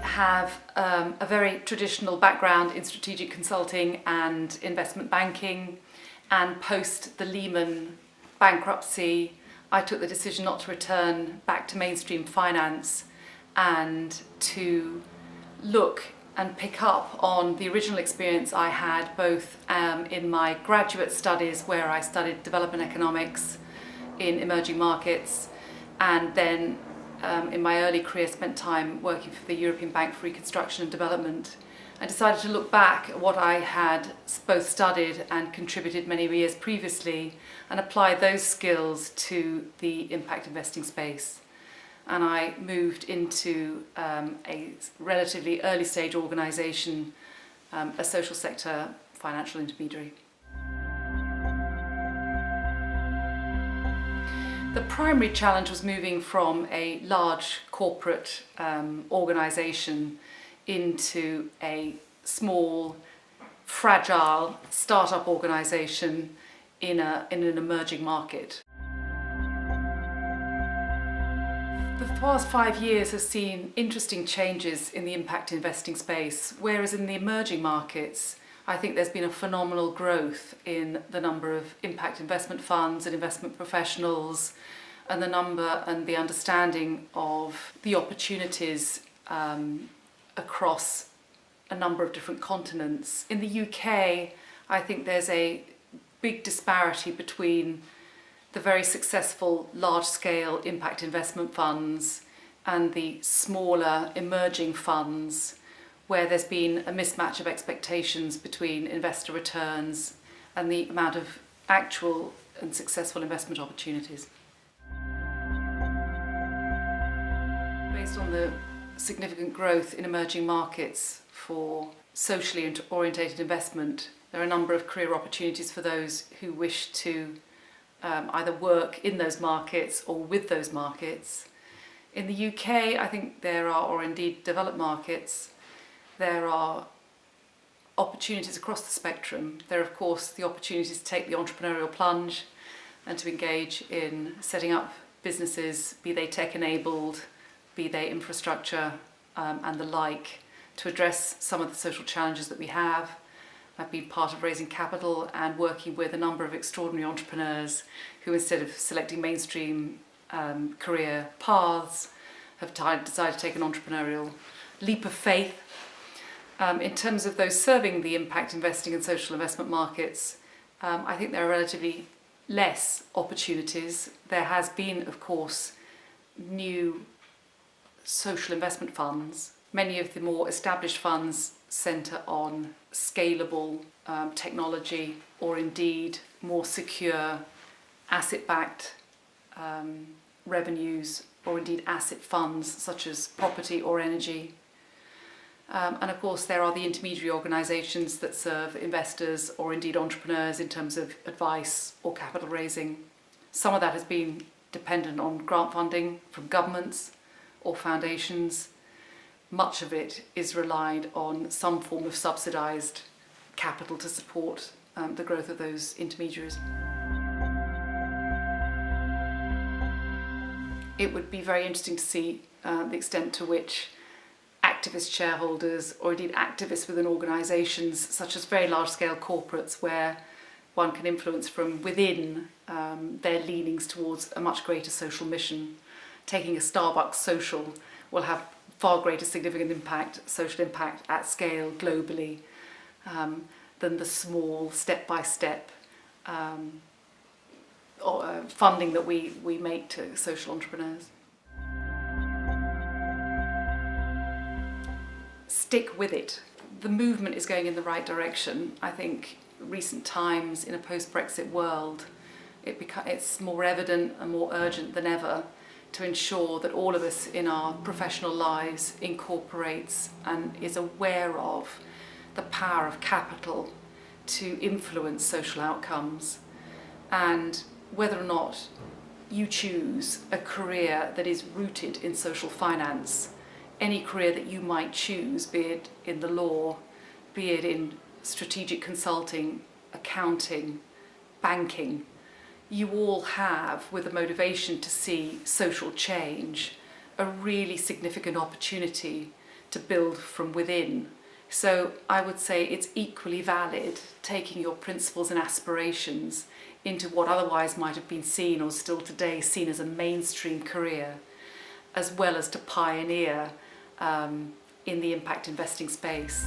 I have a very traditional background in strategic consulting and investment banking, and post the Lehman bankruptcy I took the decision not to return back to mainstream finance and to look and pick up on the original experience I had both in my graduate studies, where I studied development economics in emerging markets, and then in my early career spent time working for the European Bank for Reconstruction and Development. I decided to look back at what I had both studied and contributed many years previously and apply those skills to the impact investing space. And I moved into a relatively early stage organisation, a social sector financial intermediary. The primary challenge was moving from a large corporate organisation into a small, fragile startup organisation in an emerging market. The past 5 years has seen interesting changes in the impact investing space, whereas in the emerging markets, I think there's been a phenomenal growth in the number of impact investment funds and investment professionals, and the number and the understanding of the opportunities across a number of different continents. In the UK, I think there's a big disparity between the very successful large-scale impact investment funds and the smaller emerging funds, where there's been a mismatch of expectations between investor returns and the amount of actual and successful investment opportunities. Based on the significant growth in emerging markets for socially orientated investment, there are a number of career opportunities for those who wish to either work in those markets or with those markets. In the UK, I think there are, or indeed developed markets, there are opportunities across the spectrum. There are, of course, the opportunities to take the entrepreneurial plunge and to engage in setting up businesses, be they tech-enabled, be they infrastructure and the like, to address some of the social challenges that we have. I've been part of raising capital and working with a number of extraordinary entrepreneurs who, instead of selecting mainstream career paths, have decided to take an entrepreneurial leap of faith. In terms of those serving the impact investing and social investment markets, I think there are relatively less opportunities. There has been, of course, new social investment funds. Many of the more established funds centre on scalable technology, or indeed more secure asset-backed revenues, or indeed asset funds such as property or energy. And of course there are the intermediary organisations that serve investors or indeed entrepreneurs in terms of advice or capital raising. Some of that has been dependent on grant funding from governments or foundations. Much of it is relied on some form of subsidised capital to support the growth of those intermediaries. It would be very interesting to see the extent to which activist shareholders, or indeed activists within organisations such as very large-scale corporates where one can influence from within their leanings towards a much greater social mission. Taking a Starbucks social will have far greater significant impact, social impact at scale globally, than the small step-by-step funding that we make to social entrepreneurs. Stick with it. The movement is going in the right direction. I think recent times in a post-Brexit world, it's more evident and more urgent than ever to ensure that all of us in our professional lives incorporates and is aware of the power of capital to influence social outcomes. And whether or not you choose a career that is rooted in social finance, any career that you might choose, be it in the law, be it in strategic consulting, accounting, banking, you all have, with a motivation to see social change, a really significant opportunity to build from within. So I would say it's equally valid taking your principles and aspirations into what otherwise might have been seen, or still today seen, as a mainstream career, as well as to pioneer in the impact investing space.